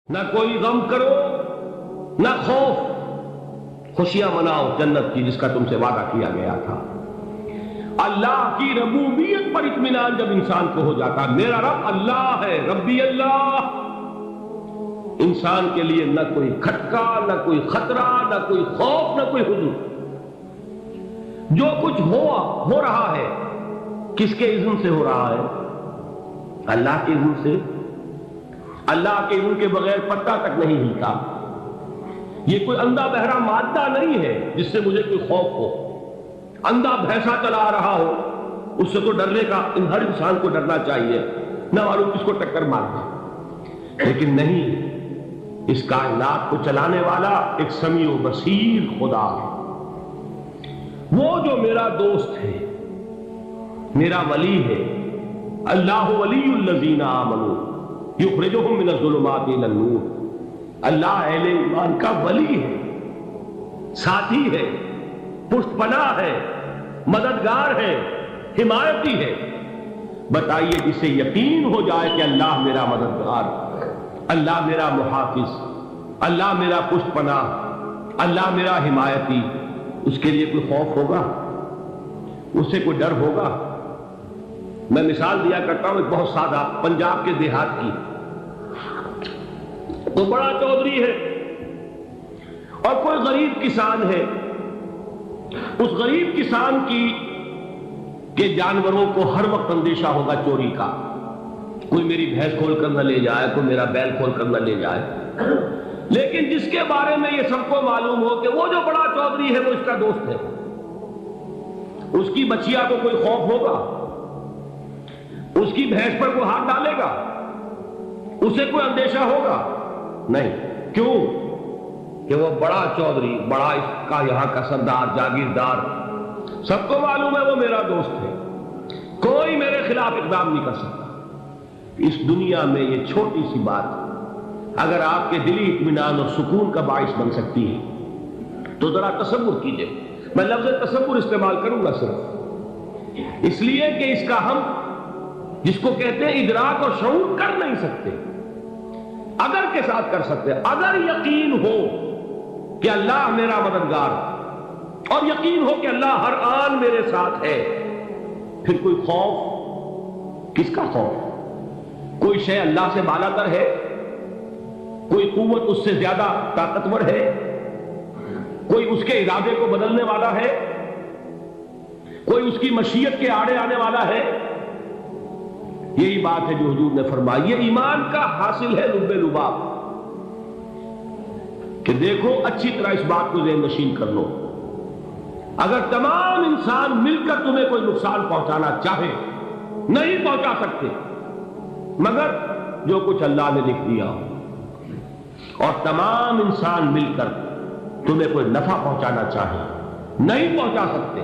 نہ کوئی غم کرو نہ خوف، خوشیاں مناؤ جنت کی جس کا تم سے وعدہ کیا گیا تھا۔ اللہ کی ربوبیت پر اطمینان جب انسان کو ہو جاتا، میرا رب اللہ ہے، ربی اللہ، انسان کے لیے نہ کوئی کھٹکا، نہ کوئی خطرہ، نہ کوئی خوف، نہ کوئی حزن۔ جو کچھ ہو رہا ہے کس کے اذن سے ہو رہا ہے؟ اللہ کے اذن سے۔ اللہ کے اذن کے بغیر پتہ تک نہیں ہلتا۔ یہ کوئی اندھا بہرا مادہ نہیں ہے جس سے مجھے کوئی خوف ہو۔ اندھا بھینسا چلا رہا ہو اس سے تو ڈرنے کا ہر انسان کو ڈرنا چاہیے، نہ معلوم کس کو ٹکر مار دے۔ لیکن نہیں، اس کائنات کو چلانے والا ایک سمیع و بصیر خدا ہے، وہ جو میرا دوست ہے، میرا ولی ہے۔ اللہ ولی الذین آمنوا یخرجہم من الظلمات الی النور۔ اللہ اہل ایمان کا ولی ہے، ساتھی ہے، پشت پناہ ہے، مددگار ہے، حمایتی ہے۔ بتائیے جسے یقین ہو جائے کہ اللہ میرا مددگار، اللہ میرا محافظ، اللہ میرا پشت پناہ، اللہ میرا حمایتی، اس کے لیے کوئی خوف ہوگا؟ اس سے کوئی ڈر ہوگا؟ میں مثال دیا کرتا ہوں ایک بہت سادہ، پنجاب کے دیہات کی۔ تو بڑا چودھری ہے اور کوئی غریب کسان ہے۔ اس غریب کسان کے جانوروں کو ہر وقت اندیشہ ہوگا چوری کا، کوئی میری بھینس کھول کر نہ لے جائے، کوئی میرا بیل کھول کر نہ لے جائے۔ لیکن جس کے بارے میں یہ سب کو معلوم ہو کہ وہ جو بڑا چودھری ہے وہ اس کا دوست ہے، اس کی بچیا کو کوئی خوف ہوگا؟ اس کی بھینس پر کوئی ہاتھ ڈالے گا؟ اسے کوئی اندیشہ ہوگا؟ نہیں۔ کیوں؟ کہ وہ بڑا چودھری، بڑا اس کا یہاں کا سردار، جاگیردار، سب کو معلوم ہے وہ میرا دوست ہے، کوئی میرے خلاف اقدام نہیں کر سکتا۔ اس دنیا میں یہ چھوٹی سی بات اگر آپ کے دلی اطمینان اور سکون کا باعث بن سکتی ہے تو ذرا تصور کیجئے۔ میں لفظ تصور استعمال کروں گا صرف اس لیے کہ اس کا ہم جس کو کہتے ہیں ادراک اور شعور کر نہیں سکتے، اگر کے ساتھ کر سکتے۔ اگر یقین ہو کہ اللہ میرا مددگار اور یقین ہو کہ اللہ ہر آن میرے ساتھ ہے، پھر کوئی خوف؟ کس کا خوف؟ کوئی شے اللہ سے بالا تر ہے؟ کوئی قوت اس سے زیادہ طاقتور ہے؟ کوئی اس کے ارادے کو بدلنے والا ہے؟ کوئی اس کی مشیت کے آڑے آنے والا ہے؟ یہی بات ہے جو حضور نے فرمائی۔ یہ ایمان کا حاصل ہے لب لباب، کہ دیکھو اچھی طرح اس بات کو ذہن نشین کر لو، اگر تمام انسان مل کر تمہیں کوئی نقصان پہنچانا چاہے نہیں پہنچا سکتے، مگر جو کچھ اللہ نے لکھ دیا ہو، اور تمام انسان مل کر تمہیں کوئی نفع پہنچانا چاہے نہیں پہنچا سکتے،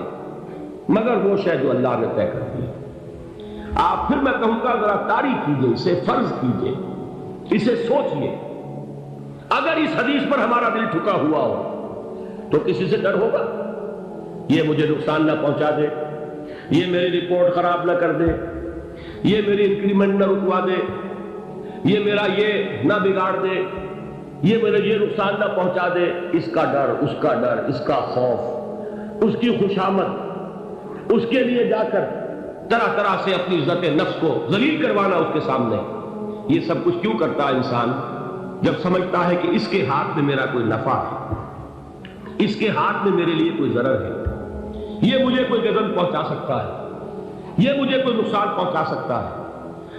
مگر وہ شے جو اللہ نے طے کر دی۔ آپ پھر میں کہوں گا ذرا طاری کیجئے، اسے فرض کیجئے، اسے سوچئے۔ اگر اس حدیث پر ہمارا دل ٹھکا ہوا ہو تو کسی سے ڈر ہوگا؟ یہ مجھے نقصان نہ پہنچا دے، یہ میری رپورٹ خراب نہ کر دے، یہ میری انکریمنٹ نہ رکوا دے، یہ میرا یہ نہ بگاڑ دے، یہ میرے یہ نقصان نہ پہنچا دے۔ اس کا ڈر، اس کا ڈر، اس کا خوف، اس کی خوشامد، اس کے لیے جا کر طرح طرح سے اپنی عزت نفس کو ذلیل کروانا اس کے سامنے، یہ سب کچھ کیوں کرتا ہے انسان؟ جب سمجھتا ہے کہ اس کے ہاتھ میں میرا کوئی نفع ہے، اس کے ہاتھ میں میرے لیے کوئی ضرر ہے، یہ مجھے کوئی غضب پہنچا سکتا ہے، یہ مجھے کوئی نقصان پہنچا سکتا ہے،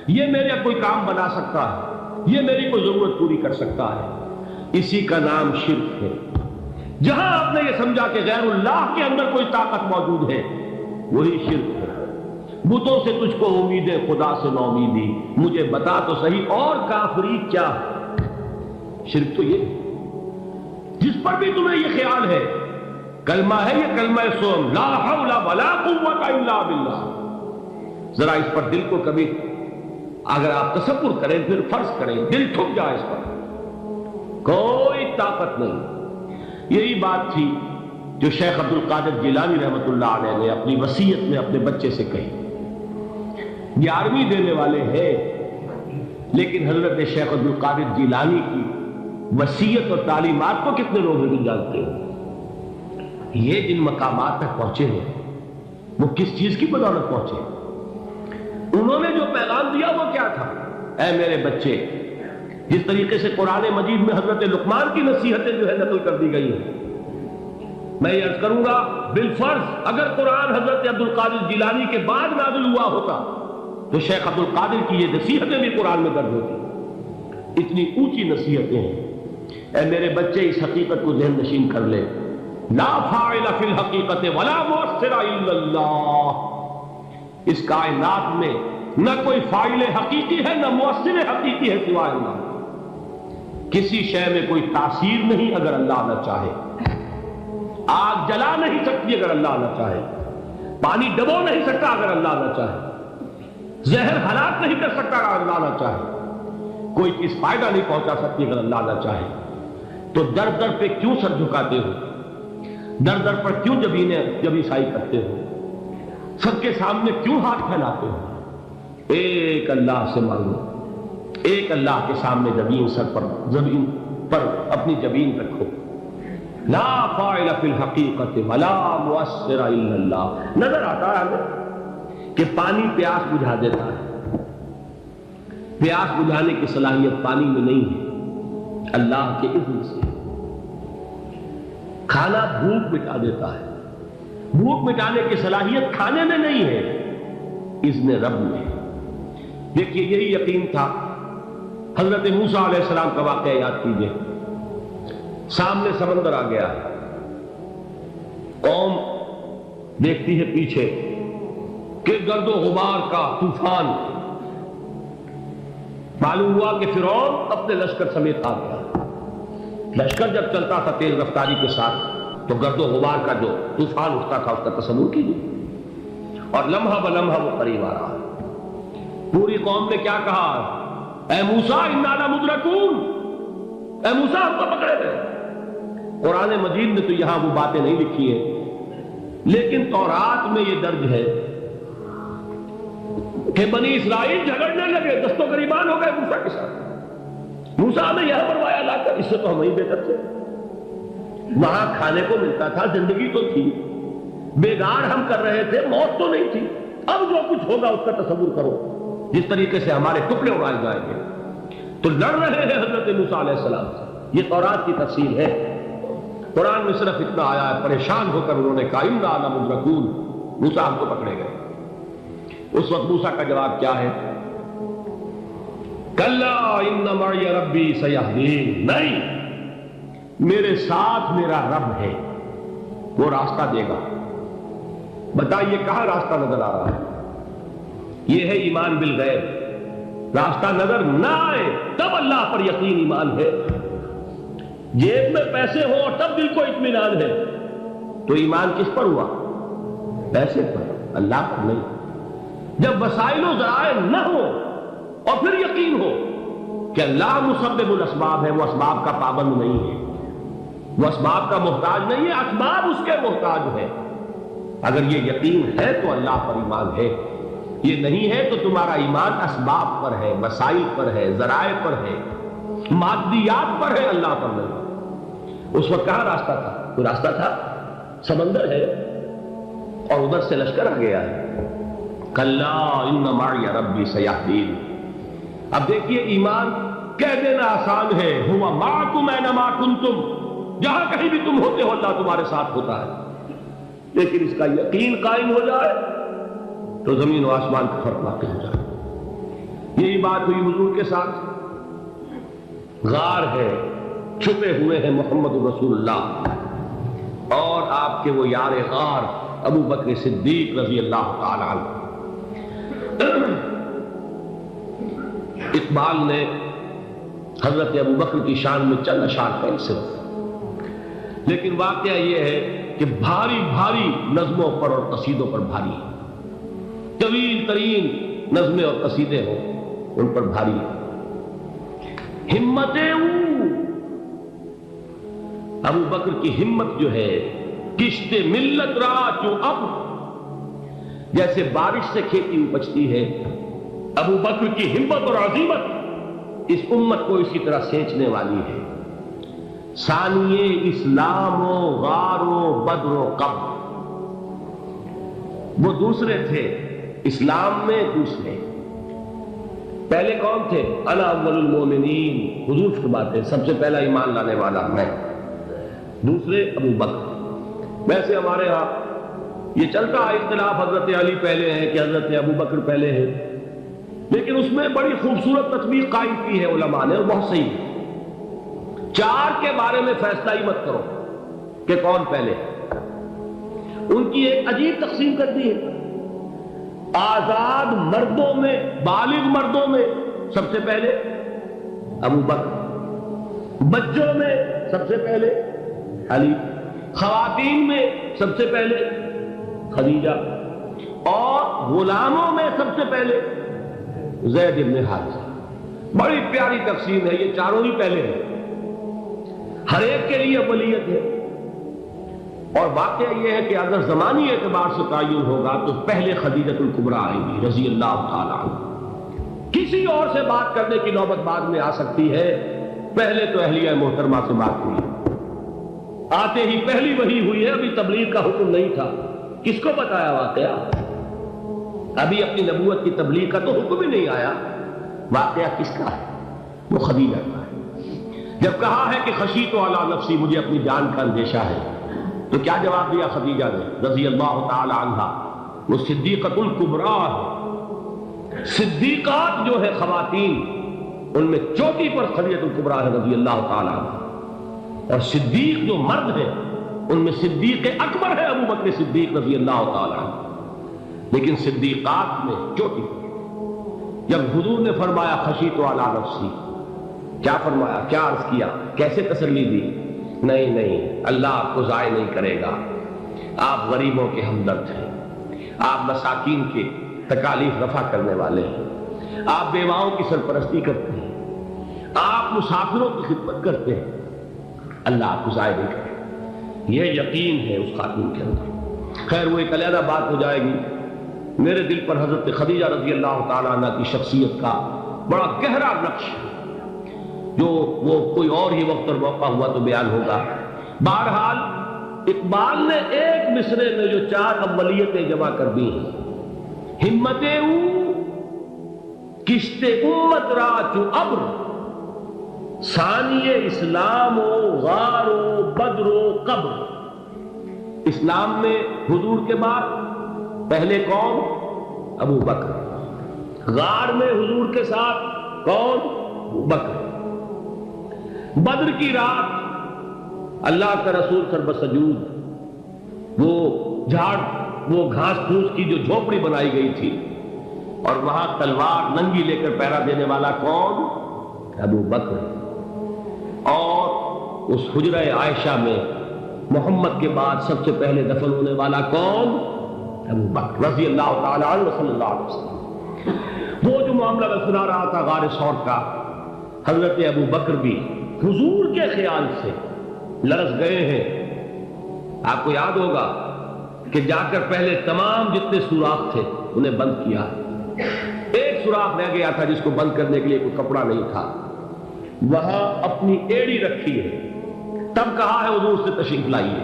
یہ میرا کوئی کام بنا سکتا ہے، یہ میری کوئی ضرورت پوری کر سکتا ہے، اسی کا نام شرک ہے۔ جہاں آپ نے یہ سمجھا کہ غیر اللہ کے اندر کوئی طاقت موجود ہے، وہی شرک ہے۔ بتوں سے تجھ کو امید ہے، خدا سے نومیدی، مجھے بتا تو صحیح اور کافری کیا ہے؟ شرک تو یہ جس پر بھی تمہیں یہ خیال ہے، کلمہ ہے یہ کلمہ سوم، لا حول ولا قوت الا باللہ، ذرا اس پر دل کو کبھی اگر آپ تصور کریں، پھر فرض کریں، دل ٹھک جائے اس پر، کوئی طاقت نہیں۔ یہی بات تھی جو شیخ عبد القادر جیلانی رحمۃ اللہ علیہ نے اپنی وصیت میں اپنے بچے سے کہی۔ 11ویں دینے والے ہیں لیکن حضرت شیخ عبد القادر جیلانی کی وصیت اور تعلیمات کو کتنے لوگ نہیں جانتے ہیں؟ یہ جن مقامات تک پہنچے ہیں وہ کس چیز کی بدولت پہنچے؟ انہوں نے جو پیغام دیا وہ کیا تھا؟ اے میرے بچے، جس طریقے سے قرآن مجید میں حضرت لقمان کی نصیحتیں جو ہے نقل کر دی گئی ہیں، میں یہ عرض کروں گا بالفرض اگر قرآن حضرت عبد القادر جیلانی کے بعد نازل ہوا ہوتا تو شیخ عبد القادر کی یہ نصیحتیں بھی قرآن میں درج ہوتی۔ اتنی اونچی نصیحتیں ہیں۔ اے میرے بچے، اس حقیقت کو ذہن نشین کر لے، لا فاعل فی الحقیقت ولا مؤثر الا اللہ۔ اس کائنات میں نہ کوئی فاعل حقیقی ہے نہ مؤثر حقیقی ہے سوائے اللہ۔ کسی شے میں کوئی تاثیر نہیں اگر اللہ نہ چاہے۔ آگ جلا نہیں سکتی اگر اللہ نہ چاہے، پانی ڈبو نہیں سکتا اگر اللہ نہ چاہے، زہر ہلاک نہیں کر سکتا اگر اللہ نہ چاہے، کوئی چیز فائدہ نہیں پہنچا سکتی اگر اللہ نہ چاہے۔ تو در در پہ کیوں سر جھکاتے ہو؟ در در پر کیوں جبیں سائی کرتے ہو؟ سب کے سامنے کیوں ہاتھ پھیلاتے ہو؟ ایک اللہ سے مانگو، ایک اللہ کے سامنے زمین پر اپنی جبین رکھو۔ لا فاعل فی الحقیقت ولا مؤثر الا اللہ۔ نظر آتا ہے ہمیں کہ پانی پیاس بجھا دیتا ہے، پیاس بجھانے کی صلاحیت پانی میں نہیں ہے، اللہ کے اذن سے۔ کھانا بھوک مٹا دیتا ہے، بھوک مٹانے کی صلاحیت کھانے میں نہیں ہے، اذن رب میں۔ دیکھیے یہی یقین تھا حضرت موسیٰ علیہ السلام کا واقعہ یاد کیجئے۔ سامنے سمندر آ گیا، قوم دیکھتی ہے پیچھے کہ گرد و غبار کا طوفان۔ معلوم ہوا کہ فرعون اپنے لشکر سمیت آ گیا۔ لشکر جب چلتا تھا تیز رفتاری کے ساتھ تو گرد و غبار کا جو طوفان اٹھتا تھا اس کا تصور کیجیے، اور لمحہ بلمحہ وہ قریب آ رہا۔ پوری قوم نے کیا کہا؟ اے موسیٰ انا لمدرکون، اے موسیٰ ہم کو پکڑے گئے۔ قرآن مجید نے تو یہاں وہ باتیں نہیں لکھی ہیں، لیکن تورات میں یہ درج ہے کہ بنی اسرائیل جھگڑنے لگے، دست و گریبان ہو گئے موسیٰ کے ساتھ۔ موسیٰ ہمیں یہاں پروایا لا کر، اس سے تو ہم ہی بہتر تھے، وہاں کھانے کو ملتا تھا، زندگی تو تھی، بیگار ہم کر رہے تھے، موت تو نہیں تھی۔ اب جو کچھ ہوگا اس کا تصور کرو، جس طریقے سے ہمارے ٹکڑے اڑائے جائیں گے۔ تو لڑ رہے ہیں حضرت موسیٰ علیہ السلام سے۔ یہ تورات کی تفسیر ہے۔ قرآن میں صرف اتنا آیا ہے، پریشان ہو کر انہوں نے کہا انا لمدرکون، موسیٰ ہم کو پکڑے گئے۔ اس وقت موسیٰ کا جواب کیا ہے؟ کلا ان معی ربی سیہدین، نہیں، میرے ساتھ میرا رب ہے، وہ راستہ دے گا۔ بتائیے کہاں راستہ نظر آ رہا ہے؟ یہ ہے ایمان بالغیب۔ راستہ نظر نہ آئے تب اللہ پر یقین ایمان ہے۔ جیب میں پیسے ہو اور تب دل کو اطمینان ہے تو ایمان کس پر ہوا؟ پیسے پر، اللہ پر نہیں۔ جب وسائل و ذرائع نہ ہو اور پھر یقین ہو کہ اللہ مسبب الاسباب ہے، وہ اسباب کا پابند نہیں ہے، وہ اسباب کا محتاج نہیں ہے، اسباب اس کے محتاج ہے۔ اگر یہ یقین ہے تو اللہ پر ایمان ہے، یہ نہیں ہے تو تمہارا ایمان اسباب پر ہے، وسائل پر ہے، ذرائع پر ہے، مادیات پر ہے، اللہ پر نہیں۔ اس وقت کہاں راستہ تھا؟ کوئی راستہ تھا؟ سمندر ہے اور ادھر سے لشکر آ گیا ہے۔ کلا ان معی ربی سیہدین۔ اب دیکھیے ایمان کہہ دینا آسان ہے، ہوا معکم اینما کنتم، جہاں کہیں بھی تم ہوتے ہو اللہ تمہارے ساتھ ہوتا ہے، لیکن اس کا یقین قائم ہو جائے تو زمین و آسمان کا فرق واقع ہو جائے۔ یہی بات ہوئی حضور کے ساتھ۔ غار ہے، چھپے ہوئے ہیں محمد رسول اللہ اور آپ کے وہ یار غار ابو بکر صدیق رضی اللہ تعالی عنہ۔ اقبال نے حضرت ابو بکر کی شان میں چند اشعار پڑھ سے، لیکن واقعہ یہ ہے کہ بھاری بھاری نظموں پر اور قصیدوں پر بھاری، طویل ترین نظمیں اور قصیدے ہوں ان پر بھاری۔ ہمتیں ابو بکر کی ہمت جو ہے، کشت ملت را جو اب، جیسے بارش سے کھیتی اپجتی ہے، ابو بکر کی ہمت اور عزیمت اس امت کو اسی طرح سینچنے والی ہے۔ ثانیے اسلام و غار و بدر و قبر، وہ دوسرے تھے اسلام میں، دوسرے پہلے کون تھے؟ انا اول المومنین، حضور فرماتے ہیں سب سے پہلا ایمان لانے والا میں، دوسرے ابو بکر۔ ویسے ہمارے ہاں یہ چلتا ہے اختلاف، حضرت علی پہلے ہیں کہ حضرت ابو بکر پہلے ہیں، لیکن اس میں بڑی خوبصورت تطبیق قائم کی ہے علماء نے، اور بہت صحیح ہے۔ چار کے بارے میں فیصلہ ہی مت کرو کہ کون پہلے، ان کی ایک عجیب تقسیم کر دی ہے۔ آزاد مردوں میں، بالغ مردوں میں سب سے پہلے ابو بکر، بچوں میں سب سے پہلے علی، خواتین میں سب سے پہلے خدیجہ، اور غلاموں میں سب سے پہلے زید بن حارثہ۔ بڑی پیاری تقسیم ہے، یہ چاروں ہی پہلے ہیں، ہر ایک کے لیے اولیت ہے۔ اور واقعہ یہ ہے کہ اگر زمانی اعتبار سے تعین ہوگا تو پہلے خدیجہ الکبریٰ آئیں گی رضی اللہ تعالیٰ عنہ۔ کسی اور سے بات کرنے کی نوبت بعد میں آ سکتی ہے، پہلے تو اہلیہ محترمہ سے بات ہوئی، آتے ہی پہلی وحی ہوئی ہے، ابھی تبلیغ کا حکم نہیں تھا۔ کس کو بتایا واقعہ؟ ابھی اپنی نبوت کی تبلیغ کا تو حکم ہی نہیں آیا۔ واقعہ کس کا ہے؟ وہ خدیجہ کا ہے۔ جب کہا ہے کہ خشیت علی نفسی، مجھے اپنی جان کا اندیشہ ہے، تو کیا جواب دیا خدیجہ نے رضی اللہ تعالی عنہا؟ وہ صدیقۃ الکبریٰ ہے۔ صدیقات جو ہے خواتین، ان میں چوٹی پر خدیجہ الکبریٰ ہے رضی اللہ تعالی عنہا، اور صدیق جو مرد ہے ان میں صدیق اکبر ہے ابو بکر صدیق رضی اللہ تعالی عنہ، لیکن صدیقات میں چوٹی پر۔ جب حضور نے فرمایا خشیت علی نفسی، کیا فرمایا، کیا عرض کیا، کیسے تسلی دی؟ نہیں نہیں، اللہ آپ کو ضائع نہیں کرے گا، آپ غریبوں کے ہمدرد ہیں، آپ مساکین کے تکالیف رفع کرنے والے ہیں، آپ بیواؤں کی سرپرستی کرتے ہیں، آپ مسافروں کی خدمت کرتے ہیں، اللہ آپ کو ضائع نہیں کرے گا۔ یہ یقین ہے اس خاتون کے اندر۔ خیر وہ ایک علیحدہ بات ہو جائے گی۔ میرے دل پر حضرت خدیجہ رضی اللہ تعالیٰ عنہ کی شخصیت کا بڑا گہرا نقش ہے، جو وہ کوئی اور ہی وقت اور موقع ہوا تو بیان ہوگا۔ بہرحال اقبال نے ایک مصرے میں جو چار اولیتیں جمع کر دی ہیں، ہمت او کشت امت را چو ابر، ثانی اسلام و غار و بدر و قبر۔ اسلام میں حضور کے بعد پہلے کون؟ ابو بکر۔ غار میں حضور کے ساتھ کون؟ ابو بکر۔ بدر کی رات اللہ کا رسول سر بسجود، وہ گھاس پھوس کی جو جھوپڑی بنائی گئی تھی، اور وہاں تلوار ننگی لے کر پہرا دینے والا کون؟ ابو بکر۔ اور اس حجرہ عائشہ میں محمد کے بعد سب سے پہلے دفن ہونے والا کون؟ ابو بکر رضی اللہ تعالیٰ عنہ صلی اللہ علیہ وسلم۔ وہ جو معاملہ میں سنا رہا تھا غار ثور کا، حضرت ابو بکر بھی حضور کے خیال سے لرز گئے ہیں۔ آپ کو یاد ہوگا کہ جا کر پہلے تمام جتنے سوراخ تھے انہیں بند کیا، ایک سوراخ رہ گیا تھا جس کو بند کرنے کے لیے کوئی کپڑا نہیں تھا، وہاں اپنی ایڑی رکھی ہے، تب کہا ہے حضور سے تشریف لائیے،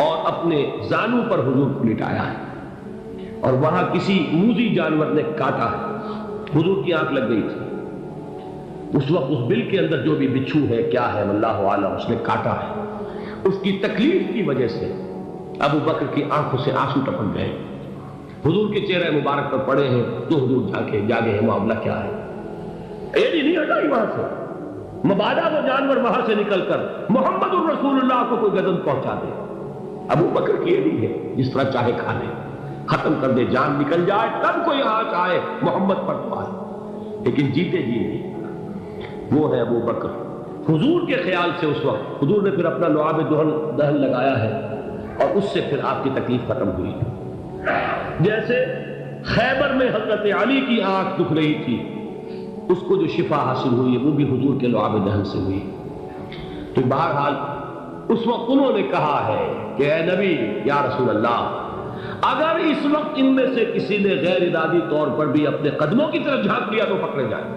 اور اپنے زانو پر حضور کو لٹایا ہے، اور وہاں کسی موذی جانور نے کاٹا ہے، حضور کی آنکھ لگ گئی تھی، اس وقت اس بل کے اندر جو بھی بچھو ہے کیا ہے واللہ عالم، اس نے کاٹا ہے، اس کی تکلیف کی وجہ سے ابو بکر کی آنکھوں سے آنسو ٹپک گئے، حضور کے چہرے مبارک پر پڑے ہیں، تو حضور جاگے ہیں، معاملہ کیا ہے؟ ایڑی نہیں ہٹائی وہاں سے، مبادا وہ جانور وہاں سے نکل کر محمد الرسول اللہ کو کوئی گدن پہنچا دے، ابو بکر کی ایڑی ہے، جس طرح چاہے کھا لے، ختم کر دے، جان نکل جائے تب کوئی آنچ آئے محمد پر تو آئے، لیکن جیتے جی نہیں۔ وہ ہے ابو بکر حضور کے خیال سے۔ اس وقت حضور نے پھر اپنا لعاب دہن لگایا ہے، اور اس سے پھر آپ کی تکلیف ختم ہوئی۔ جیسے خیبر میں حضرت علی کی آنکھ دکھ رہی تھی، اس کو جو شفا حاصل ہوئی وہ بھی حضور کے لعاب دہن سے ہوئی۔ تو بہرحال اس وقت انہوں نے کہا ہے کہ اے نبی یا رسول اللہ، اگر اس وقت ان میں سے کسی نے غیر ارادی طور پر بھی اپنے قدموں کی طرف جھانک لیا تو پکڑے جائیں،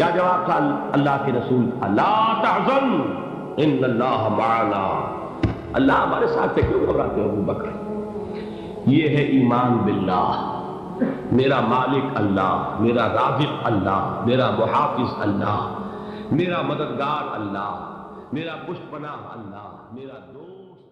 کیا جواب تھا اللہ کے رسول کا؟ لا تحزن ان اللہ معنا، اللہ ہمارے ساتھ ہے، کیوں گھبراتے ہو ابو بکر؟ یہ ہے ایمان باللہ، میرا مالک اللہ، میرا رازق اللہ، میرا محافظ اللہ، میرا مددگار اللہ، میرا پشت پناہ اللہ، میرا دوست